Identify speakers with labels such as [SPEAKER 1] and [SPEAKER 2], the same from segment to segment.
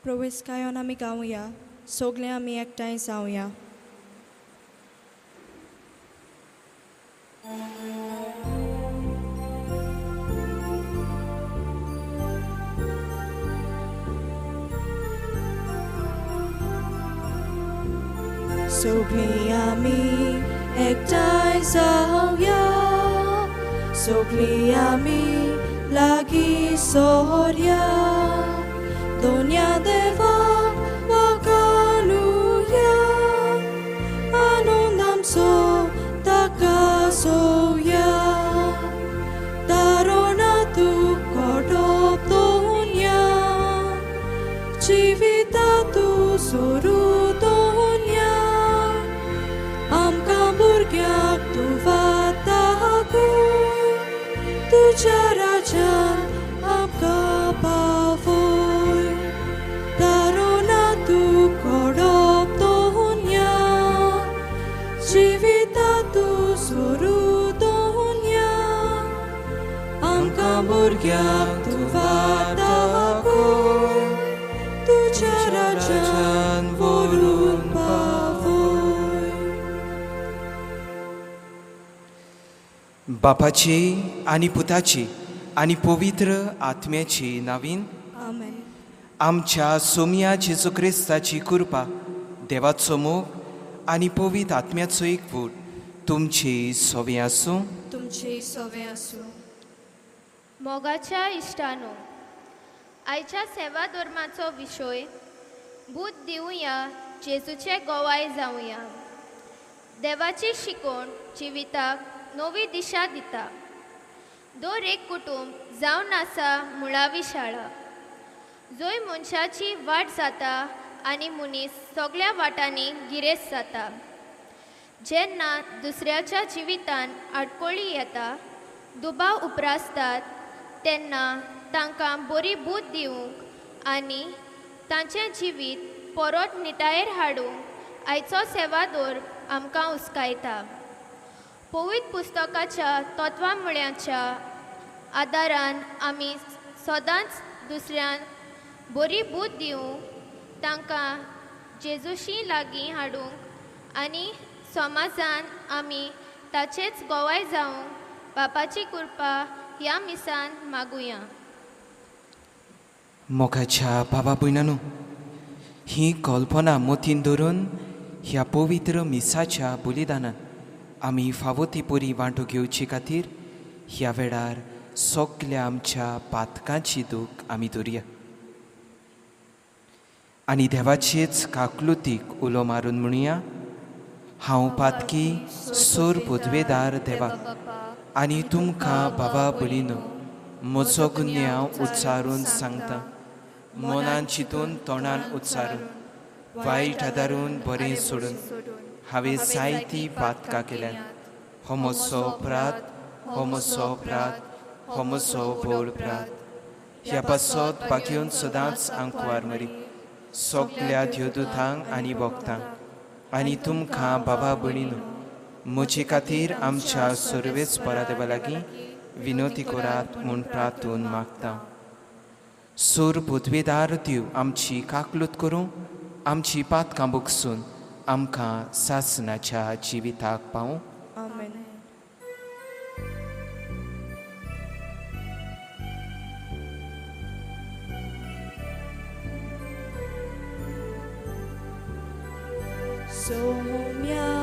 [SPEAKER 1] प्रवेशकायन आमी गावया, सगळे आमी एकठांय जावया. सगळी आमी एकठांय जावया, सगळी आमी लागीं सोरया, दोनया देवा वगालुया, आनंद आमचो ताका सोवया. दारोना तूं कोडप दोनया, जिविता तूं सोरू दोनया, आमकां भुरग्याक तूं वातागू, तुज्या राजान आमकां पावय. दारोना तूं कोडप दोनया, जिविता तूं सोरू दोनया, आमकां भुरग्याक तूं वातागू, तुज्या राजान व्हरून पावय.
[SPEAKER 2] बापाची आनी पुताची आनी पवित्र आत्म्याची नावीन
[SPEAKER 1] आमेन.
[SPEAKER 2] आमच्या सोमिया जेजू क्रिस्ताची कृपा, देवाचो मोग आनी पवित्र आत्म्याचो एकवट तुमची सोबे आसूं.
[SPEAKER 1] तुमचे सवे आसूं.
[SPEAKER 3] मोगाच्या इश्टानो, आयच्या सेवा धर्माचो विशय बूध दिवया, जेजूचे गोवाय जावया. देवाची शिकोण जिविताक नवी दिशा दिता. दर एक कुटुंब जावन आसा मुळावी शाळा, जंय मनशाची वाट जाता आनी मनीस सगळ्या वाटांनी गिरेस्त जाता. जेन्ना दुसऱ्याच्या जिवितान आडकोळी येता, दुबाव उप्रासतात, तेन्ना तांकां बरी बूद दिवंक आनी तांचें जिवीत परत निटायेर हाडूंक आयचो सेवादोर आमकां उस्कायता. पवित्र पुस्तकाच्या तत्वामुळ्याच्या आदारान आमी सदांच दुसऱ्यांक बरी बूद दिवंक, तांकां जेजूशी लागीं हाडूंक आनी समाजान आमी ताचेच गोवाय जावंक बापाची कृपा ह्या मिसान मागुया.
[SPEAKER 2] मोगाच्या बाबा भयणांनो, ही कल्पना मतीन धरून ह्या पवित्र मिसाच्या बलिदानान आमी फावो ती परी वांटो घेवचे खातीर ह्या वेळार सगल्या आमच्या पातकांची दूख आमी धरया आनी देवाचेच काकलुतीक उलो मारून म्हणुया. हांव पातकी सोर पुदवेदार देवा आनी तुमकां बाबा भयणीनो, म्हजो गुन्य हांव उच्चारून सांगता. मनान चिंतून तोंडान उच्चारून, वायट आदारून बरें सोडून हांवें जायतीं पातकां केल्यात. हो म्हजो अपराध, हो म्हजो अपराध, हो म्हजो बोड अपराध. ह्या पासत बागेवन सदांच आंकवार मरी सगल्या देवदूतांक आनी भक्तांक आनी तुमकां बाबा भयणीनो, म्हजे खातीर आमच्या सर्वेच परादेवा लागीं विनोती करात म्हूण प्रार्थून मागता. सोर पुदवेदार देव आमची काकलूत करूं, आमची पातकां भोगसून आमकां सासणाच्या जिविताक पावूं.
[SPEAKER 1] आमेन. सोम्या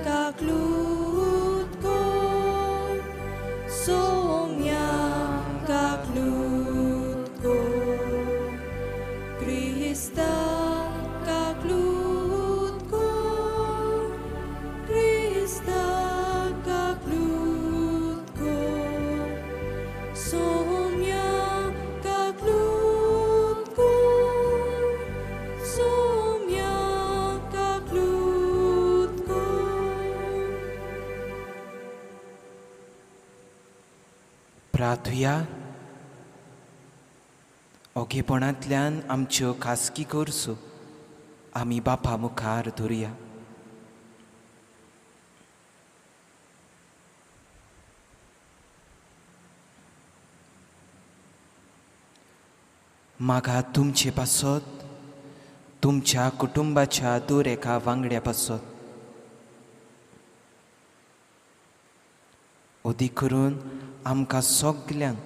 [SPEAKER 1] काकलूत कोर, सोम्या काकलूत कोर, क्रिस्ता काकलूत कोर, क्रिस्ता काकलूत कोर, सोम्या काकलूत कोर, सोम्या काकलूत कोर.
[SPEAKER 2] प्रार्थुया. ओगेपणांतल्यान आमच्यो खासगी गरजो आमी बापा मुखार धरुया. म्हाका तुमचे पासत तुमच्या कुटुंबाच्या दर एका वांगड्या पासत अदीक करून आमकां सगल्यांक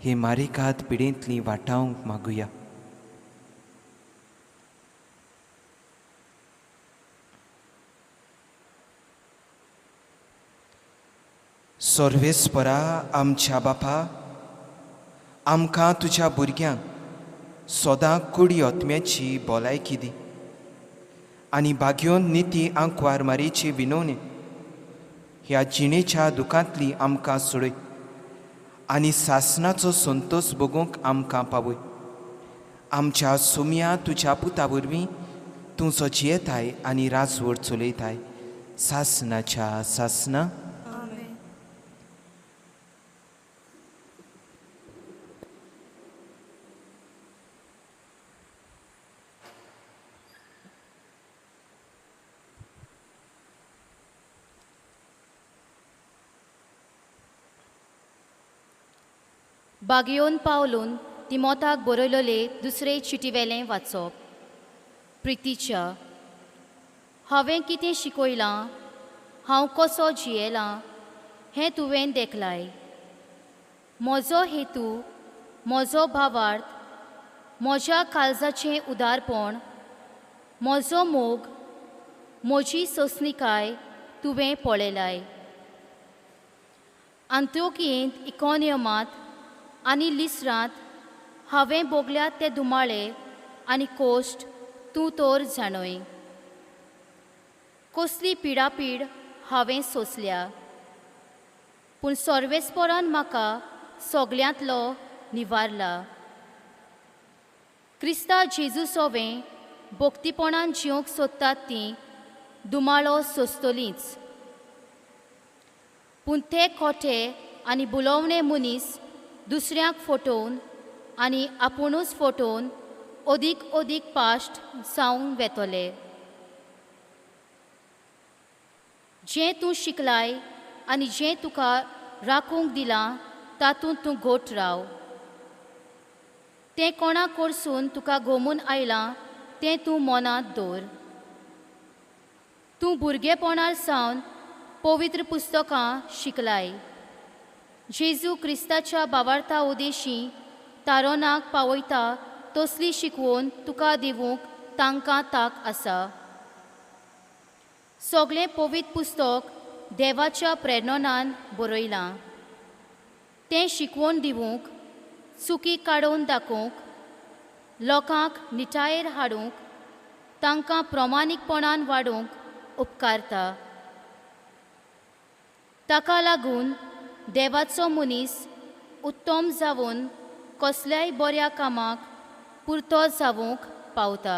[SPEAKER 2] ही मारिकात पिडेंतली वाटावंक मागुया. सर्वेस्परा आमच्या बापा, आमकां तुज्या भुरग्यांक सदां कुडी ओतम्याची भलायकी दी आनी बागयोन निती आंकवार मारेची विनवणी ह्या जिणेच्या दुखांतली आमकां सोडय आनी सासणाचो संतोश भोगूंक आमकां पावय. आमच्या सुमया तुज्या पुता वरवीं तूं सजियेताय आनी राजवट चलयताय सासणाच्या सासना.
[SPEAKER 1] आमेन.
[SPEAKER 4] बागयोन पावलून तिमोथाक बरयलोले दुसरे चिटीवेलें वाचप. प्रितीच्या, हांवें कितें शिकयलां, हांव कसो जियेलां हें तुवें देखलाय. म्हजो हेतू, म्हजो भावार्थ, म्हज्या काळजाचें उदारपण, म्हजो मोग, म्हजी सोंसणीकाय तुवें पळयलाय. अंत्योकियेंत, इकॉनियमांत आनी लिस्रांत हांवें भोगल्यात ते दुमाळे आनी कोश्ट तूं तर जाणय. कसली पिडापीड हांवें सोंसल्या, पूण सर्वेस्परान म्हाका सगल्यांतलो निवारला. क्रिस्ता जेजू सोवें भोक्तीपणान जिवंक सोदतात तीं दुमाळो सोंसतलींच, पूण ते खोटे आनी बुलोवणे मनीस दुसऱ्यांक फटोवन आनी आपुणूच फटोवन अदीक पाश्ट जावंक वेतले. जें तूं शिकलाय आनी जें तुका राखूंक दिलां तातूंत तूं घोट राव. तें कोणा कडसून तुका घोमून आयलां तें तूं मनांत दवर. तूं भुरगेपणार सावन पवित्र पुस्तकां शिकलाय. जेजू क्रिस्ताच्या भावार्था उदेशी तारोनाक पावयता तसली शिकवण तुका दिवूंक तांकां ताक आसा. सगळें पवित्र पुस्तक देवाच्या प्रेरणान बरयलां. तें शिकवण दिवूंक, चुकी काडून दाखोवंक, लोकांक निटायेर हाडूंक, तांकां प्रमाणीकपणान वाडोवंक उपकारता. ताका लागून देवाचो मनीस उत्तम जावन कसल्याय बऱ्या कामाक पुरतो जावंक पावता.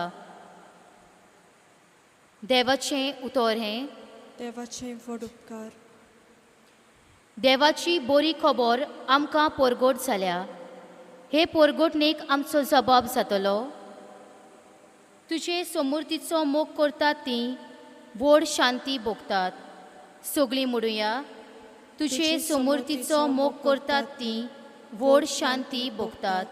[SPEAKER 4] देवाचें उतर हें.
[SPEAKER 1] देवाचे व्हड उपकार.
[SPEAKER 4] देवाची बरी खबर आमकां परगट जाल्या. हे परगटणेक आमचो जबाब जातलो. तुजे समृद्धीचो मोग करतात तीं व्हड शांती भोगतात. सगळीं म्हणुया, तुजे समृद्धीचो मोग करतात तीं व्हड शांती भोगतात.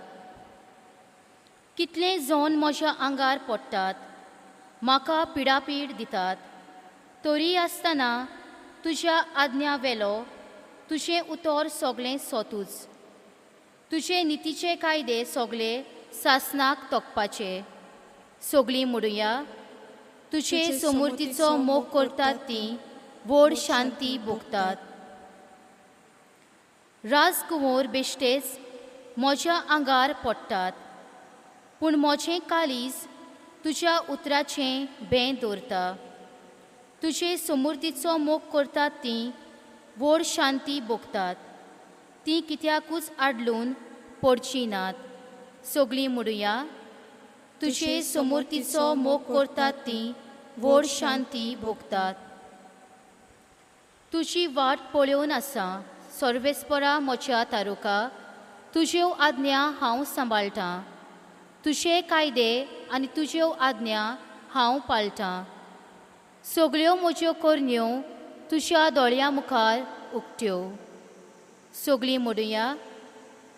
[SPEAKER 4] कितले जण म्हज्या आंगार पडटात, म्हाका पिडापीड दितात. तरी आसतना तुज्या आज्ञा वेलो तुजें उतर सगळें सोतूच. तुजे नितीचे कायदे सगळे सासनाक तोखपाचे. सगळीं म्हणुया, तुजे समृद्धीचो मोग करतात तीं व्हड शांती भोगतात. राजकुंवर बेश्टेच म्हज्या आंगार पडटात, पूण म्हजें काळीज तुज्या उतराचें भें दवरता. तुजे समृद्धीचो मोग करतात तीं व्हड शांती भोगतात. तीं कित्याकूच आडलून पडचीं नात. सगळीं म्हणुया, तुजे समृद्धीचो मोग करतात तीं व्हड शांती भोगतात. तुजी वाट पळोवन आसा सर्वेस्परा म्हज्या तारुका. तुज्यो आज्ञा हांव सांबाळटां. तुजे कायदे आनी तुज्यो आज्ञा हांव पाळटां. सगळ्यो म्हज्यो करण्यो तुज्या दोळ्यां मुखार उक्त्यो. सगळीं म्हणुया,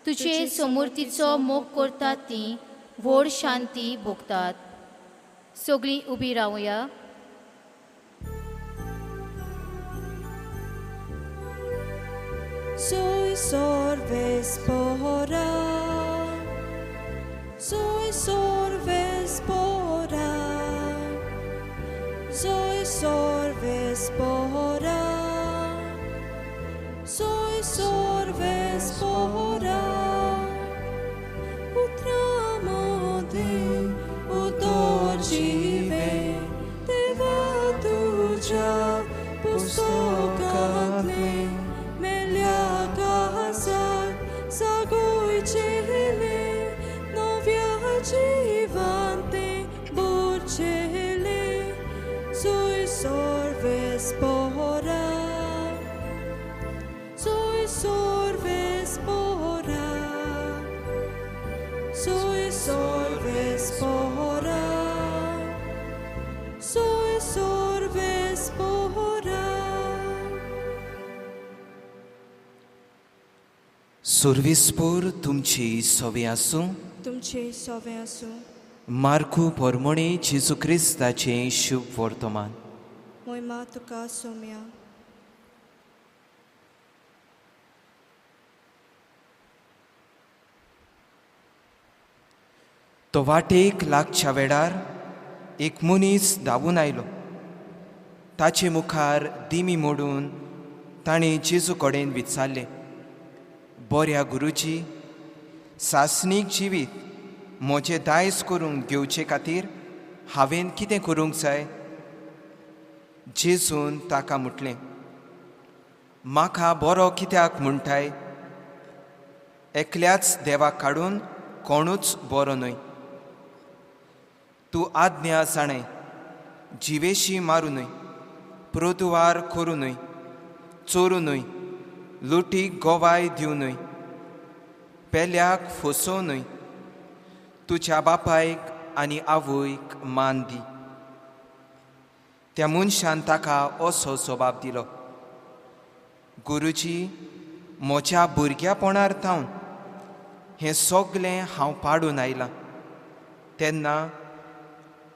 [SPEAKER 4] तुजे समृद्धीचो मोग करतात तीं व्हड शांती भोगतात. सगळीं उबी रावया.
[SPEAKER 1] Soy sorves pora, soy sorves pora, soy sorves pora, soy sorves pora. Utramode udorjive deva tuja pustokatne. Zagojciele, novia givante, borcele, soy sorves pora, soy sorves pora, soy sorves pora, soy sorves pora.
[SPEAKER 2] सुर्विस्पूर तुमची सोवी आसूं.
[SPEAKER 1] तुमचे सोवे आसूं.
[SPEAKER 2] मार्कू पोरमोणे जेजू क्रिस्ताचे शुभ वर्तमान.
[SPEAKER 1] मोयमा तुका सोम्या.
[SPEAKER 2] तो वाटेक लागच्या वेळार एक मनीस धांवून आयलो. ताचे मुखार दिमी मोडून ताणें जेजू कडेन विचारलें, बऱ्या गुरुजी, सासणीक जिवीत म्हजें दायज करूंक घेवचे खातीर हांवें कितें करूंक जाय? जेजून ताका म्हटलें, म्हाका बरो कित्याक म्हणटाय? एकल्याच देवाक काडून कोणूच बरो न्हय. तूं आज्ञा जाणय, जिवेशी मारूं न्हय, प्रदुवार करूं न्हय, चोरूं न्हय, लुटीक गोवाय दिवं न्हय, पेल्याक फसोवं न्हय, तुज्या बापायक आनी आवयक मान दी. त्या मनशान ताका असो जबाब दिलो, गुरुजी, म्हज्या भुरग्यापणार थावन हें सगलें हांव पाडून आयलां. तेन्ना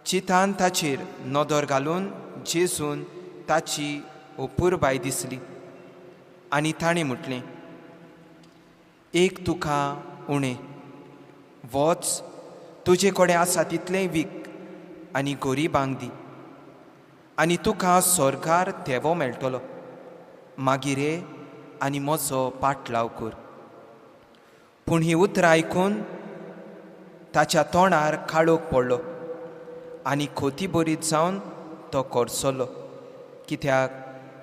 [SPEAKER 2] चितान ताचेर नदर घालून जेजून ताची पुरबाय दिसली आनी ताणें म्हटलें, एक तुका उणें, वच तुजे कडेन आसा तितलें वीक आनी गोरिबांक दी, आनी तुका स्वर्गार देवो मेळटलो. मागीर ये आनी म्हजो पाटलाव कर. पूण ही उतरां आयकून ताच्या तोंडार काळोख पडलो आनी खोती बरीत जावन तो करचलो, कित्याक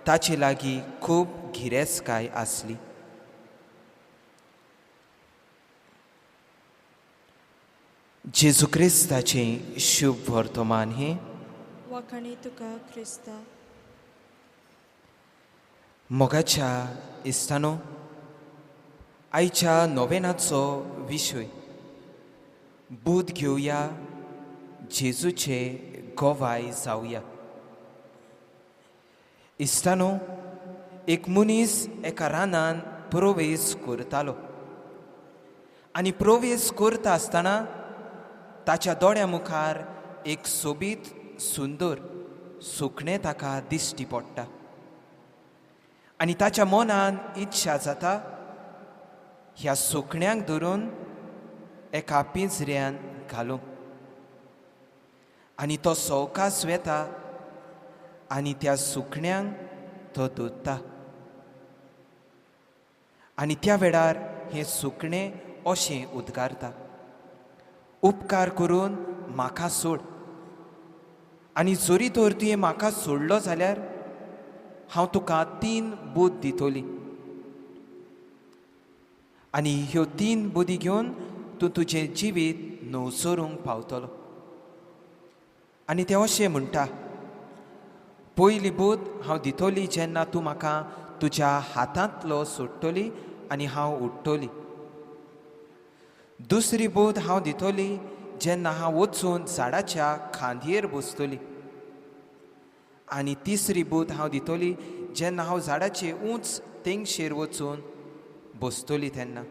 [SPEAKER 2] ताचे लागीं खूब गिरेस्तकाय आसली. जेजू क्रिस्ताचें शुभ वर्तमान हें.
[SPEAKER 1] वखणी तुका क्रिस्ता.
[SPEAKER 2] मोगाच्या इश्टानो, आयच्या नोवेनाचो विशय बूध घेवया, जेजूचे गोवाय जावया. इश्टानो, एक मनीस एका रानान प्रवेश करतालो आनी प्रवेश करता आसतना ताच्या दोळ्या मुखार एक सोबीत सुंदर सुकणें ताका दिश्टी पडटा आनी ताच्या मनान इच्छा जाता ह्या सुकण्यांक धरून एका पिंजऱ्यान घालूंक. आनी तो सवकास वेता आनी त्या सुकण्यांक तो धरता. आनी त्या वेळार हें सुकणें अशें उद्गारता, उपकार करून म्हाका सोड, आनी जोरी तर तुवें म्हाका सोडलो जाल्यार हांव तुका 3 बूद दितोली, आनी ह्यो 3 बुदी घेवन तूं तुजें जिवीत न्हवसरूंक पावतलो. आनी तें अशें म्हणटा, पयली बूद हांव दितोली जेन्ना तूं म्हाका तुज्या हातांतलो सोडटली आनी हांव उडटली. दुसरी बूद हांव दितोली जेन्ना हांव वचून झाडाच्या खांदयेर बसतली. आनी तिसरी बूद हांव दितोली जेन्ना हांव झाडाचे उंच तेंगशेर वचून बसतली तेन्ना.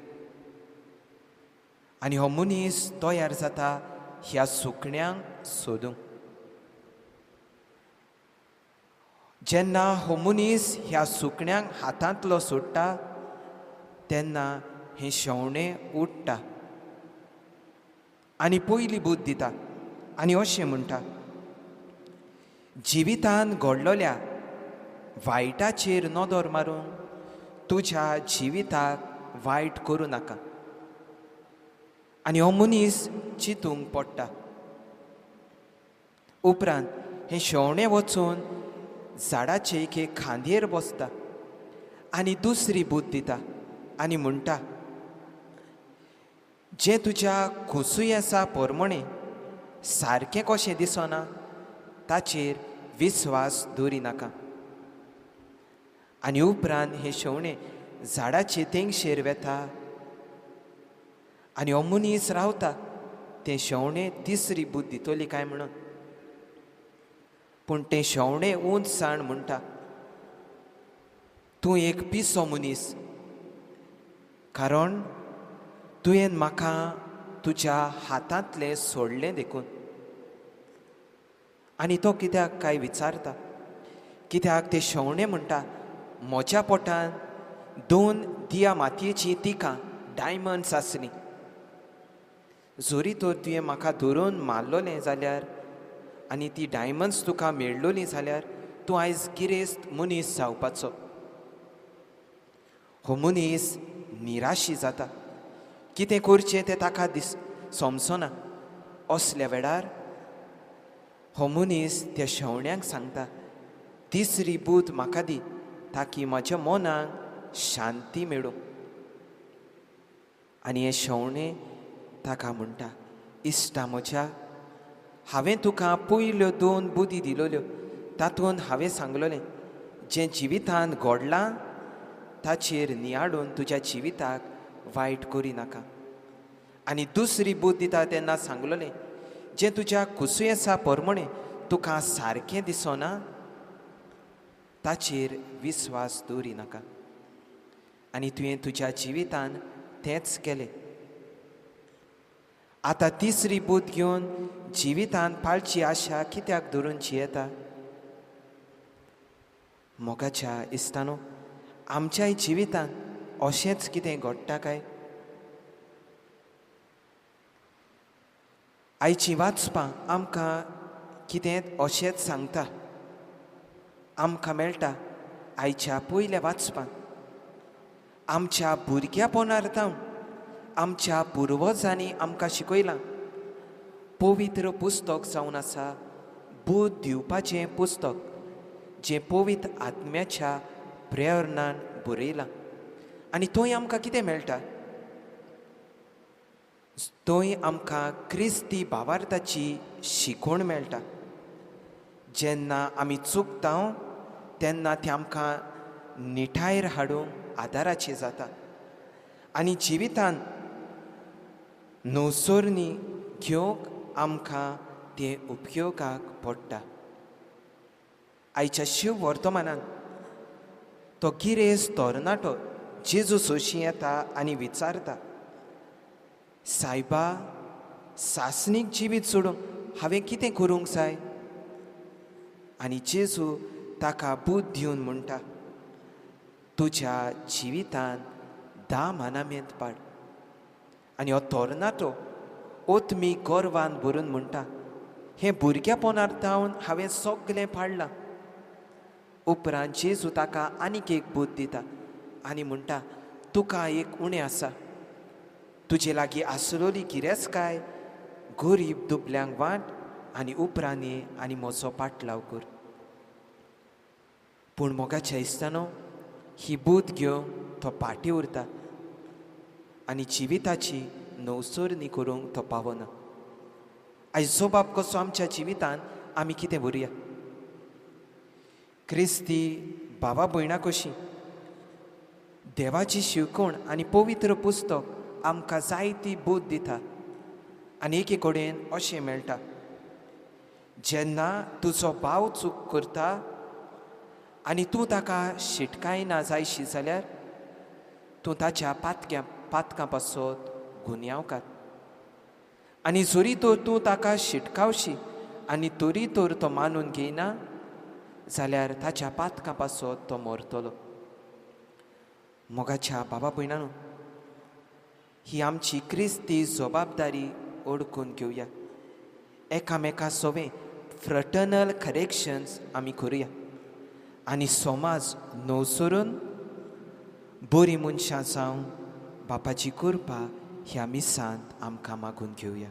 [SPEAKER 2] आनी हो मनीस तयार जाता ह्या सुकण्यांक सोदूंक. जेन्ना हो मनीस ह्या सुकण्यांक हातांतलो सोडटा तेन्ना हें शेवणें उडटा आनी पयली बूद दिता आनी अशें म्हणटा, जिवितान घडलोल्या वायटाचेर नदर मारून तुज्या जिविताक वायट करूं नाका. आनी हो मनीस चिंतूंक पडटा. उपरांत हें शेवणें वचून झाडाचे एके खांदयेर बसता आनी दुसरी बूद दिता आनी म्हणटा, जें तुज्या खुसूयेसा पोरमणें सारकें कशें दिसना ताचेर विस्वास दवरिनाका. आनी उपरांत हें शेवणें झाडाचे तेंगशेर वेता आनी हो मनीस रावता तें शेवणें तिसरी बूद दितली काय म्हणून. पूण तें शेवणें उंच साण म्हणटा, तूं एक पिसो मनीस, कारण तुवें म्हाका तुज्या हातांतलें सोडलें देखून. आनी तो कित्याक काय विचारता, कित्याक तें शेवणें म्हणटा, म्हज्या पोटान 2 दिया मातयेचीं तिकां डायमंड्स आसलीं. जोरी तर तुवें म्हाका धरून मारलोलें जाल्यार आनी ती डायमंड्स तुका मेळ्ळोलीं जाल्यार तूं आयज गिरेस्त मनीस जावपाचो. हो मनीस निराशी जाता. कितें करचें तें ताका समजना. असल्या वेळार हो मनीस त्या शेवण्यांक सांगता, तिसरी बूद म्हाका दी ताकी म्हज्या मनाक शांती मेळूं. आनी हें शेवणें ताका म्हणटा, इश्टा म्हज्या, हांवें तुका पयल्यो 2 बुदी दिलोल्यो तातूंत हांवें सांगलोलें, जें जिवितांत घडलां ताचेर नियाळून तुज्या जिविताक वायट करिनाका. आनी दुसरी बूद दिता तेन्ना सांगलोलें, जें तुज्या खुसूयेसा पोरमणें तुका सारकें दिसना ताचेर विस्वास दवरिनाका. आनी तुवें तुज्या जिवितान तेंच केलें. आतां तिसरी बूद घेवन जिवितान पाळची आशा कित्याक धरून जियेता? मोगाच्या इश्टानो, आमच्याय जिवितान अशेंच कितें घडटा काय? आयचीं वाचपां आमकां कितें अशेंच सांगता. आमकां मेळटा आयच्या पयल्या वाचपान आमच्या भुरग्यापणार जावन आमच्या पुर्वजांनी आमकां शिकयलां. पवित्र पुस्तक जावन आसा बोध दिवपाचें पुस्तक, जें पवित्र आत्म्याच्या प्रेरणान बरयलां. आनी थंय आमकां कितें मेळटा? थंय आमकां क्रिस्ती भावार्थाची शिकवण मेळटा. जेन्ना आमी चुकता तेन्ना तें आमकां निठायर हाडूंक आदाराचें जाता. आनी जिवितान नवसोरणी घेवंक आमकां तें उपयोगाक पडटा. आयच्या शिव वर्तमानान तो गिरेस्त तरणाटो जेजू सोशी येता आनी विचारता, सायबा, सासणीक जिवीत सोडूंक हांवें कितें करूंक जाय? आनी जेजू ताका बूद दिवन म्हणटा, तुज्या जिवितान 10 मानामेंत पाड. आनी हो तरणाटो ओतमी गोरवान भरून म्हणटा, हें भुरग्यापणार जावन हांवें सगलें पाडलां. उपरांत जेजू ताका आनीक एक बूद दिता आनी म्हणटा, तुका एक उणें आसा. तुजे लागीं आसलोली गिरेस्तकाय गरीब दुबल्यांक वांट आनी उपरांत ये आनी म्हजो पाटलाव कर. पूण मोगाच्या इश्टानो, ही बूद घेवन तो पाटी उरता आनी जिविताची नवसोरणी करूंक तो पावना. आयचो बाब कसो आमच्या जिवितान आमी कितें व्हरया? क्रिस्ती भावा भयणां कशीं देवाची शिकवण आनी पवित्र पुस्तक आमकां जायती बूद दिता. आनी एके कडेन अशें मेळटा, जेन्ना तुजो भाव चूक करता आनी तूं ताका शिटकायना जायशी जाल्यार तूं ताच्या पातकां पासत गुन्यांवकार. आनी जरी तर तूं ताका शिटकावशी आनी तरी तर तो मानून घेयना जाल्यार ताच्या पातकां पासत तो मरतलो. मोगाच्या बाबा भयणांनो, ही आमची क्रिस्ती जबाबदारी ओळखून घेवया. एकामेका सोबे फ्रटर्नल करेक्शन्स आमी करुया आनी समाज नवसरून बरी मनशां जावं बापाची कृपा ह्या मिसांत आमकां मागून घेवया.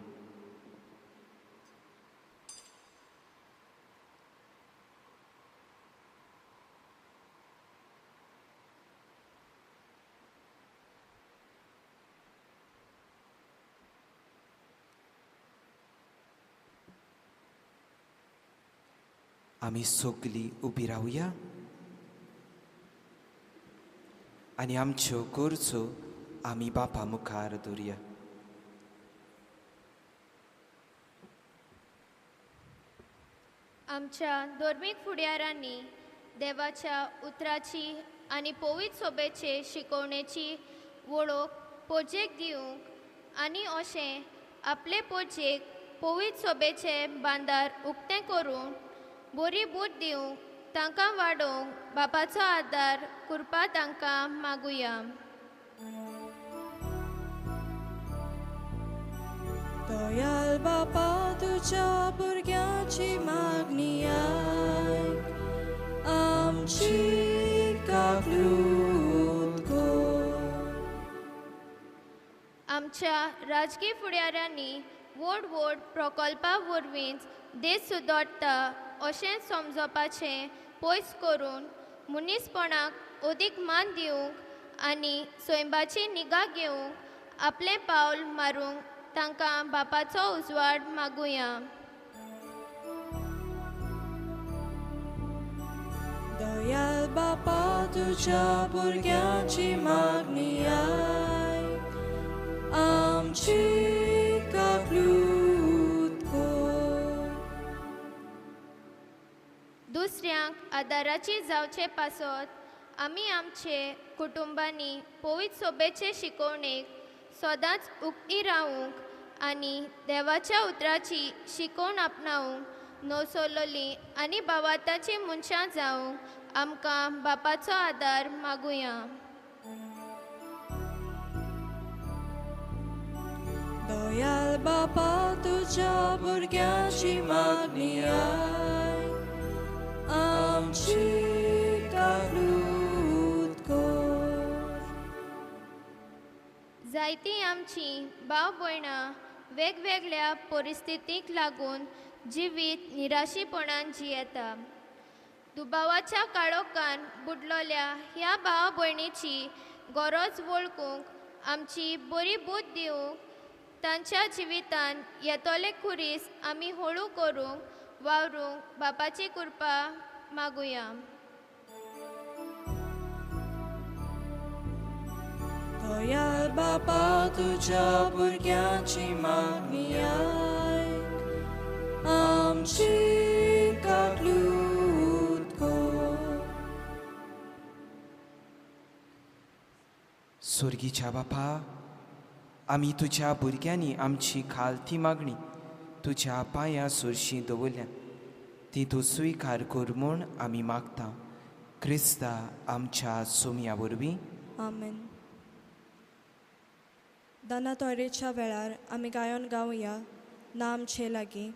[SPEAKER 2] आमी सगळीं उबी रावया आनी आमच्यो गरजो आमी बापा मुखार दवरया.
[SPEAKER 3] आमच्या धर्मीक फुडाऱ्यांनी देवाच्या उतराची आनी पवित्र सोबेचे शिकवणेची वळख पोजेक दिवंक आनी अशें आपले पोजेक पवित्र सोबेचे बांदार उक्तें करून बरी बूट दिवंक तांकां वाडोवंक बापाचो आदार कृपा तांकां मागुया.
[SPEAKER 1] दयाल बापा तुज्या भुरग्याची मागणी आयक, आमची काकलूत कर.
[SPEAKER 3] आमच्या राजकीय फुडाऱ्यांनी व्हड व्हड प्रकल्पा वरवींच देश सुदारता अशें समजोवपाचें पयस करून मनीसपणाक अदीक मान दिवंक आनी स्वयंबाची निगा घेवंक आपलें पावल मारूंक तांकां बापाचो उजवाड मागुया.
[SPEAKER 1] दयाल बापा तुज्या भुरग्याची मागणी आयक, आमची काकलूत कर.
[SPEAKER 3] दुसऱ्यांक आदाराची जावचे पासत आमी आमचे कुटुंबांनी पवित्र सोबेचे शिकवणेक सदांच उक्ती रावूंक आनी देवाच्या उतराची शिकवण आपणावंक नवसोलोली आनी भावार्थाची मनशां जावंक आमकां बापाचो आदार मागुया.
[SPEAKER 1] दयाल बापा तुज्या भुरग्याची मागणी आयक, आमची काकलूत कर.
[SPEAKER 3] जायतीं आमचीं भाव भयणां वेगवेगळ्या परिस्थितीक लागून जिवीत निराशीपणान जियेता. दुबावाच्या काळोखान बुडलोल्या ह्या भाव भयणीची गरज वळखूंक आमची बरी बूट दिवंक तांच्या जिवितान येतोले खुरीस आमी हळू करूंक वावरूंक बापाची कृपा मागुया.
[SPEAKER 1] दयाल बापा तुज्या भुरग्याची मागणी आयक, आमची काकलूत कर.
[SPEAKER 2] स्वर्गीच्या बापा, आमी तुज्या भुरग्यांनी आमची खालती मागणी तुज्या पांया सुरशीं दवरल्या. ती तूं स्विकार कर म्हूण आमी मागता. क्रिस्ता आमच्या सोमया वरवीं.
[SPEAKER 1] आमेन. दाना तोरेच्या वेळार आमी गायन गावया ना आमचे लागीं.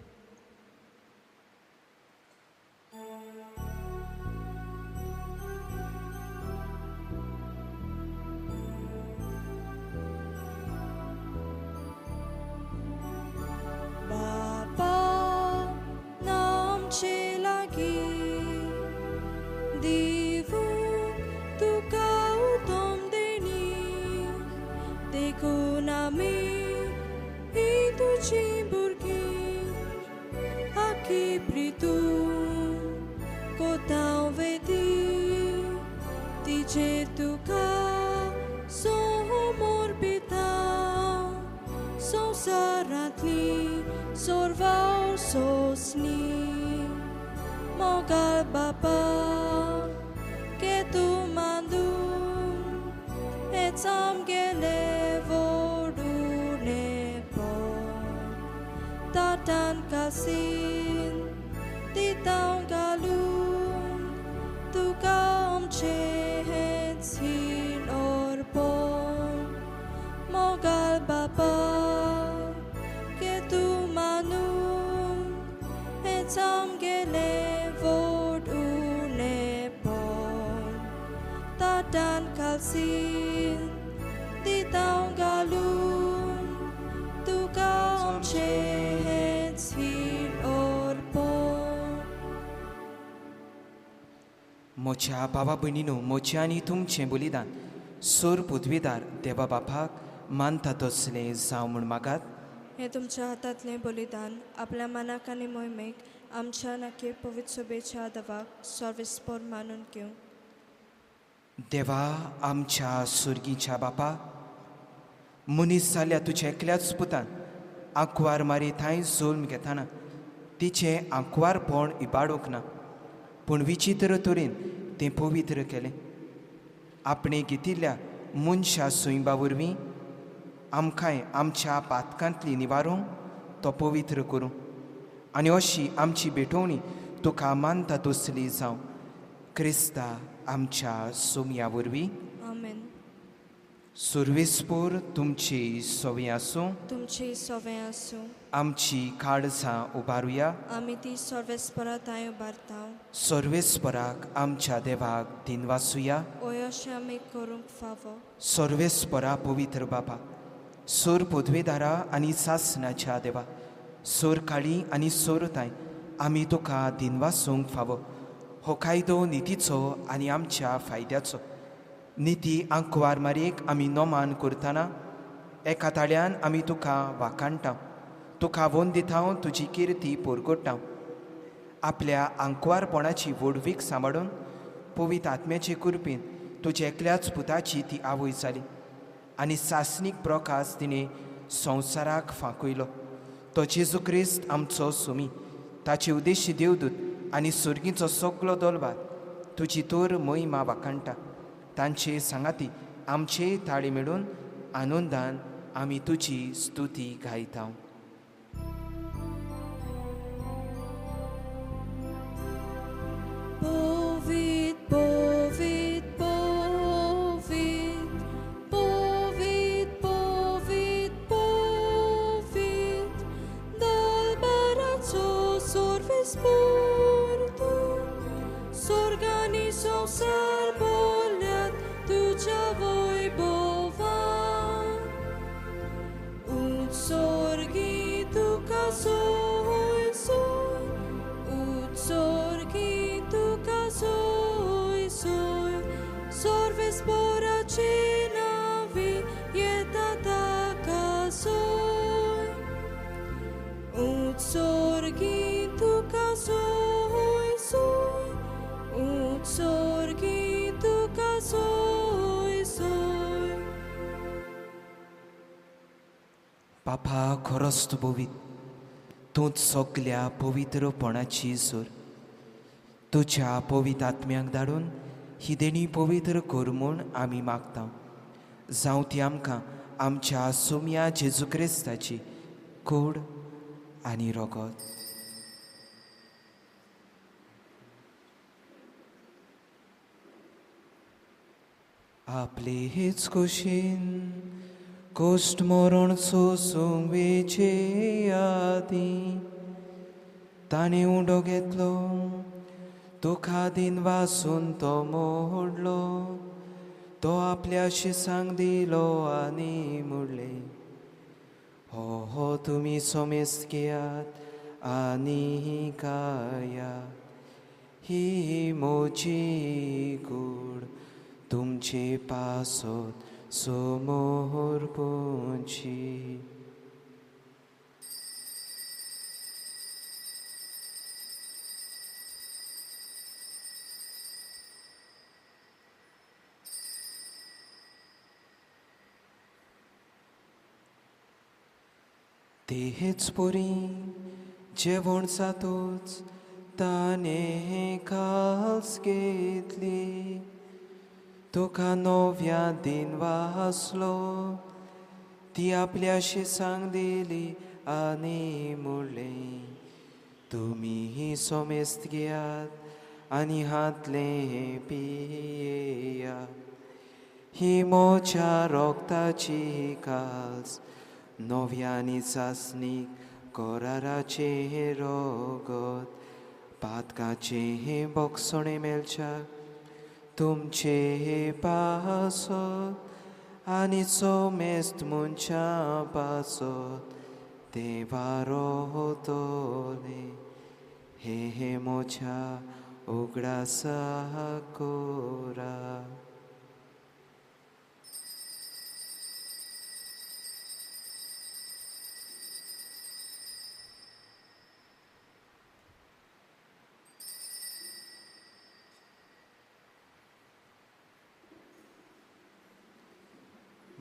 [SPEAKER 1] बापा ना आमचे लागीं दिवूंक तुका उतम देणी, देखून आमी ही तुजी भुरगीं आखी प्रितून कोतांव वेदी तिजेर तुका सोमोर पितां संवसारांतली सोरवार सोसनी. मोगाल बापा के तूं मांदून हेच आमगेले वोडूने पड ताटान कासीन दितां घालून हेच आमगेले वोट उणेपण ताटान कालसीन दितां घालून तुका आमचे हेच हीण अर्पण.
[SPEAKER 2] म्हज्या भावा भयणीनो, म्हजें आनी तुमचें बलिदान सोर पदवीदार देवा बापाक मानता तसलें जावं म्हूण मागात.
[SPEAKER 1] हे तुमच्या हातांतलें बलिदान आपल्या मनाक आनी मोहिमेक आमच्या नाके पवित्र सभेच्या आदवाक सर्वेस्पर मानून घेवं.
[SPEAKER 2] देवा आमच्या सुर्गीच्या बापा, मनीस जाल्या तुज्या एकल्याच पुतान आंकवार मारी थंय जोल्म घेताना तिचें आंकवारपण इबाडूंक ना, पूण विचित्र तरेन तें पवित्र केलें. आपणे घेतिल्ल्या मनशा सोयंबा वरवीं आमकांय आमच्या पातकांतली निवारूंक तो पवित्र करूं आनी अशी आमची भेटवणी तुका मानता तसली जावं क्रिस्ता आमच्या सोमया वरवीं.
[SPEAKER 1] आमेन.
[SPEAKER 2] सर्वेस्पोर तुमची सवय आसूं,
[SPEAKER 1] तुमची सवय आसूं.
[SPEAKER 2] आमची काळजां उबारुया.
[SPEAKER 1] आमी ती सर्वेस्परा थंय उबारता.
[SPEAKER 2] सर्वेस्पराक आमच्या देवाक दिनवासुया.
[SPEAKER 1] ओय अशें आमी करूंक फावो.
[SPEAKER 2] सर्वेस्परा पवित्र बापा, सोर पदवेदारा आनी सासणाच्या देवा, सोर काळी आनी सोर ताय आमी तुका दिनवासूंक फावो. हो कायदो नितीचो आनी आमच्या फायद्याचो. निती आंकवार मारयेक आमी नोमान करतना एका ताळ्यान आमी तुका वाखाणटां, तुका वोन दिता, तुजी किर्ती पोरगोडटां. आपल्या आंकवारपणाची व्हडवीक सांबाळून पवित्र आत्म्याचे कृपेन तुज्या एकल्याच पुताची ती आवय जाली आनी सासनीक प्रकाश तिणें संवसाराक फांकयलो. तो जेजू क्रिस्त आमचो सोमी, ताचे उद्देशी देवदूत आनी सुर्गीचो सगलो दलबार तुजी तोर महिमा वाखाणटा. तांचे सांगाती आमचे ताळे मेळून आनंदान आमी तुजी स्तुती गायता.
[SPEAKER 1] Povit, povit, povit, povit, povit, povit, dalbaraco sorvespor tu, sorgani संसार बोल्यात तुझ्या वैभवान. उत्सर्गी तुका सोय सोय, उत्सर्गी तुका सोय सोय, सर्वेस्पराची नावी येता ताका सोय. उत्सर्गी तुका सोय सोय, उत्सर्गी तुका सोय सोय.
[SPEAKER 2] बापा, खरोच तूं पवित, तूंच सगल्या पवित्रपणाची सोर. तुज्या पवित्र आत्म्याक धाडून ही देणी पवित्र कर म्हूण आमी मागता. जावं ती आमकां आमच्या सोम्या जेजू क्रिस्ताची कूड आनी रगत. आपले हेच कुशीन कोस्ट मरण सोसूंक वेचे आदी ताणें उडो घेतलो, तुका दिन वासून तो मोडलो. तो आपल्या शिसांक दिलो आनी मुडले, हो हो तुमी सोमेस्त घेयात आनी खाया, ही मोची कूड तुमचे पासत समोर पोंची. तेच पोरी जेवण जातोच ताणें कास घेतली, तुका नव्या दिन वासलो, ती आपल्या शिसांक दिली आनी मुडले, तुमी सोमेस्त घेयात आनी हातले पियेया, ही मोच्या रोगताची कास नव्यानी चासणीक कोराराचे हे रोगत पातकाचे हे बोगसणे मेलच्या तुमचे हे पासत आनी सोमेस्त मुनच्या पासत देवारो होतोले हे मोच्या उगडासा कोरा.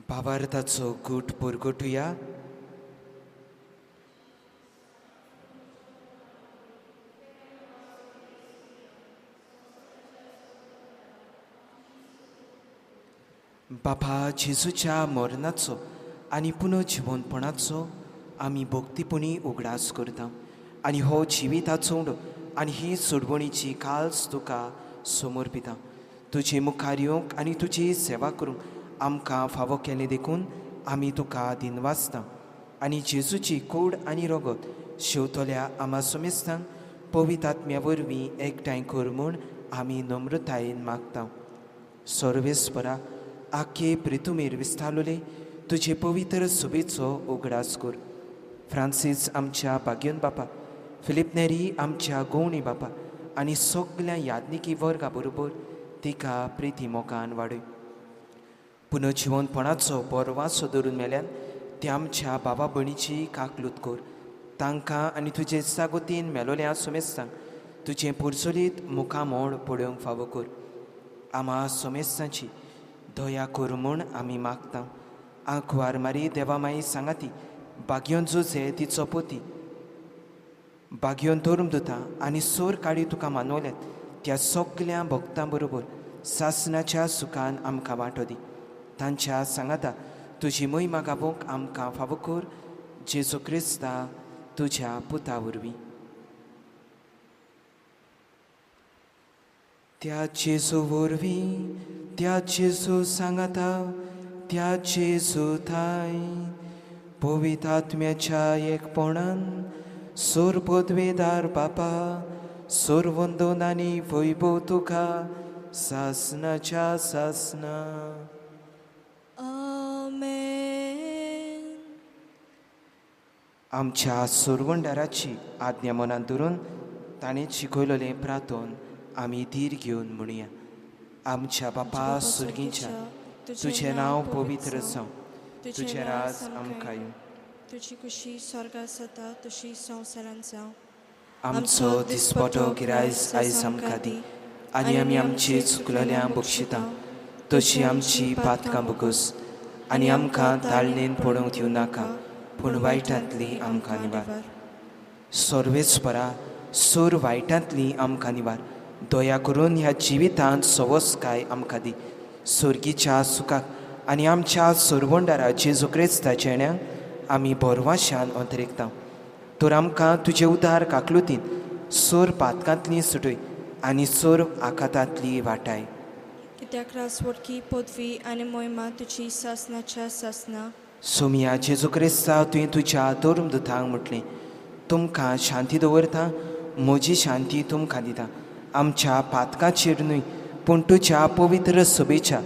[SPEAKER 2] भावार्थाचो गूट पुरगटुया. बाबा जेजूच्या मरणाचो आनी पुनर्जिवनपणाचो आमी भक्तीपणी उगडास करता आनी हो जिविताचो उंडो आनी ही सोडवणीची काल्स तुका समर्पिता. तुजे मुखार येवंक आनी तुजी सेवा करूंक आमकां फावो केलें देखून आमी तुका दिनवासता आनी जेजूची कूड आनी रगत शेवतल्या आमा समेस्तांक पवित्र आत्म्या वरवीं एकठांय कर म्हूण आमी नम्रतायेन मागता. सर्वेस्परा आख्खे प्रितुमेर विस्तारलोले तुजे पवित्र सुबेचो उगडास कर. फ्रांसीस आमच्या भाग्यन बापा, फिलिप नेरी आमच्या गवणी बापा आनी सगल्या यादनिकी वर्गा बरोबर तिका प्रिती मोगान वाडय. पुनर्जिवनपणाचो बरो वासो धरून मेल्यान ते आमच्या बाबा भयणीची काकलूत कर. तांकां आनी तुजे जागोतीन मेलोल्या समेस्तांक तुजें पुरसुलीत मुखामोड पळोवंक फावो कर. आमा समेस्तांची दया कर म्हूण आमी मागता. आंकवार मारी देवा माई सांगाती बागयोन जोजे तिचो पोती बागयोन तोरूम दोता आनी सोर काडी तुका मानवल्यात त्या सगल्या भक्तां बरोबर सासणाच्या सुखान आमकां वांटो दी. तांच्या सांगाता तुजी महिमा गावोवंक आमकां फावो कर. जेजू क्रिस्ता तुज्या पुता वरवीं. त्या जेजू वरवीं त्या जेजू सांगाता त्या जेजू थाय पवित्र आत्म्याच्या एकपणान सोर पदवेदार बापा सोर वंदन आनी वैभव तुका सासणाच्या सासना. आमच्या सोरवंडाराची आज्ञा मनांत धरून ताणें शिकयलोलें प्रार्थोन आमी धीर घेवन म्हणुया. आमच्या बापा सुर्गीच्या तुजें नांव पवित्र जावं. तुजें राज आमकां येवं.
[SPEAKER 1] तुजी कुशी स्वर्गांत जाता तशी संवसारांत जावं.
[SPEAKER 2] आमचो दिसपटो गिरायज आयज आमकां दी आनी आमी आमची चुकलेल्यांक बक्षिता तशी आमची पातकां बगस आनी आमकां ताळणेन पडोवंक दिवं नाका पूण वायटांतली आमकां निवार. सर्वेस्परा सोर वायटांतली आमकां निवार. दया करून ह्या जिवितांत सवस्काय आमकां दी. सुर्गीच्या सुखाक आनी आमच्या सोरवंडारा जेजू क्रिस्ताच्या येण्याक आमी बोरवाशान अंतरिकता. तर आमकां तुजे उदार काकलुतीन सोर पातकांतली सुटय आनी सोर आकातांतली वाटाय.
[SPEAKER 1] कित्याक रासवडकी पदवी आनी मोहिमा तुजी सासणाच्या सासना.
[SPEAKER 2] सोमिया जेजू क्रिस्ता तुवें तुज्या धर्म दुतांक म्हटलें तुमकां शांती दवरता म्हजी शांती तुमकां दिता. आमच्या पातकाचेर न्हय पूण तुज्या पवित्र सभेच्या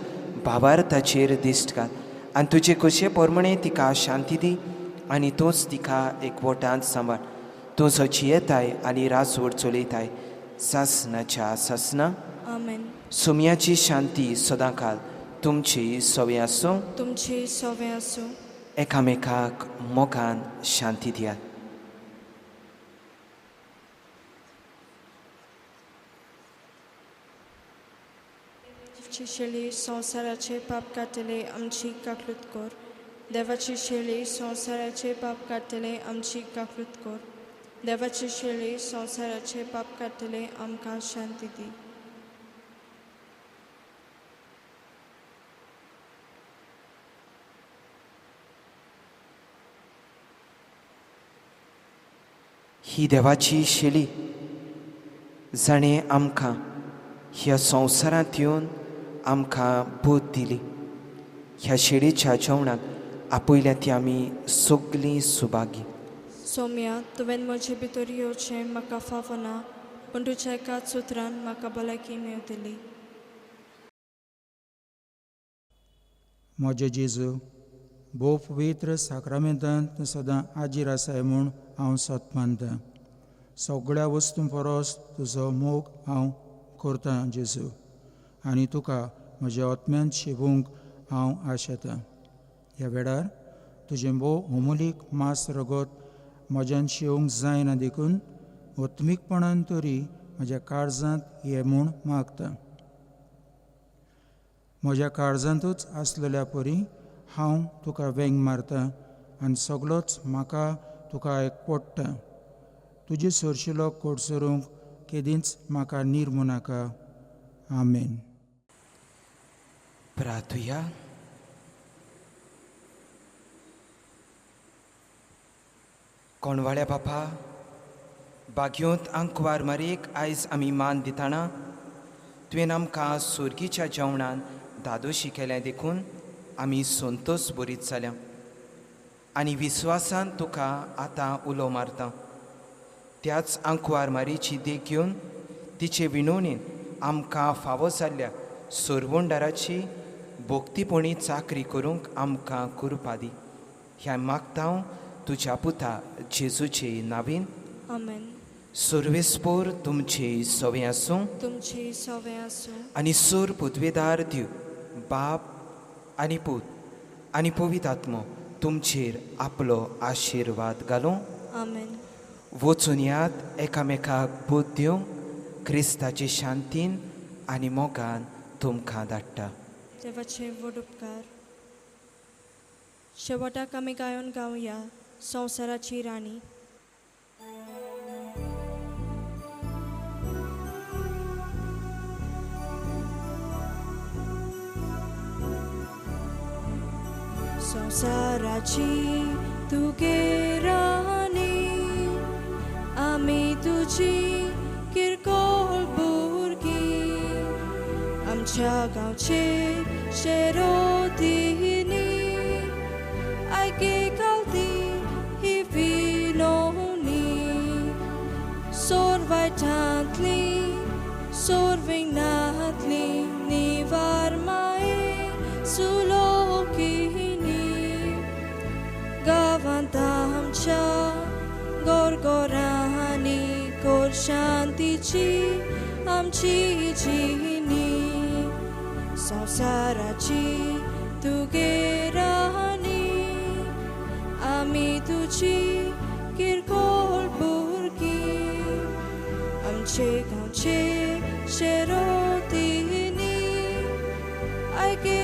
[SPEAKER 2] भावार्थाचेर दिश्ट घाल आनी तुजे कशे पोरमणे तिका शांती दी आनी तूंच तिका एकवटांत सांबाळ. तूं सची येताय आनी रासवड चलयताय सासणाच्या सासना.
[SPEAKER 1] आमेन.
[SPEAKER 2] सोमियाची शांती सदांकाल तुमची सवय आसूं.
[SPEAKER 1] तुमची सवय आसूं.
[SPEAKER 2] एकामेकाक मोगान शांती दियात. देवाची शेळी संवसाराचे पाप काडटले आमची काकलूत कर. देवाची शेळी संवसाराचे पाप काडटले आमची काकलूत कर. देवाची शेळी संवसाराचे पाप काडटले आमकां शांती दी. ही देवाची शेळी जाणें आमकां ह्या संवसारांत येवन आमकां बोध दिली. ह्या शेळीच्या जेवणाक आपयल्या ती आमी सगळीं सुभागी.
[SPEAKER 1] सौम्या तुवें म्हजे भितर येवचें म्हाका फावना पूण तुज्या एकाच उतरान म्हाका भलायकी मेवतली.
[SPEAKER 5] म्हजे जेजू, भोव पवित्र साक्रामेंतांत सदां आजीर आसाय म्हूण हांव सत मानतां. सगळ्या वस्तूं परस तुजो मोग हांव करतां जेजू, आनी तुका म्हज्या आत्म्यान शेवूंक हांव आशेतां. ह्या वेळार तुजें भोव अमोलीक मास रगत म्हज्यान शेवूंक जायना देखून आत्मीकपणान तरी म्हज्या काळजांत ये म्हूण मागतां. म्हज्या काळजांतूच आसलेल्या परी हांव तुका वेंग मारतां आनी सगळोच म्हाका तुका एकवटटा. तुजे सरशिलो कोडसरूंक केदींच म्हाका निर्मू नाका. आमेन.
[SPEAKER 2] प्रार्थुया. कोणवाळ्या बापा, बागयोंत आंकवार मारेक आयज आमी मान दिताना तुवें आमकां सुर्गीच्या जेवणान दादोशी केलें देखून आमी संतोश बरीत जाल्या आनी विस्वासान तुका आतां उलो मारता. त्याच आंकवार मारीची देख घेवन तिचे विणवणेन आमकां फावो जाल्ल्या सोरवोंडाराची भोक्तीपणी चाकरी करूंक आमकां कृपा दी. ह्या मागता हांव तुज्या पुता जेजूचे नांवेन.
[SPEAKER 1] आमेन.
[SPEAKER 2] सर्वेस्पोर तुमचे सवें आसूं
[SPEAKER 1] तुमची सवें आसूं
[SPEAKER 2] आनी सोर पुतवेदार दिव बाप आनी पूत आनी पवित्र आत्मो तुमचेर आपलो आशिर्वाद घालूं.
[SPEAKER 1] आमेन.
[SPEAKER 2] वचून यात एकामेकाक बोध दिवंक क्रिस्ताचे शांतीन आनी मोगान तुमकां धाडटा.
[SPEAKER 1] देवाचे व्हड उपकार. शेवटाक आमी गायोन गावया संवसाराची राणी. संवसाराची तुगे राणी, आमी तुजी किरकोळ भुरगीं. आमच्या गांवचे शेरोतीनी आयके गावती ही विनवणी. सोर वायटांतली सोर विघ्नांतली निवार माये सुलोकिनी. गांवांत आमच्या गोरगोरांनी कोर शांतीची आमची जिणी. संवसाराची तुगे राणी, आमी तुजी किरकोळ भुरगीं. आमचे गांवचे शेरोतीनी आयके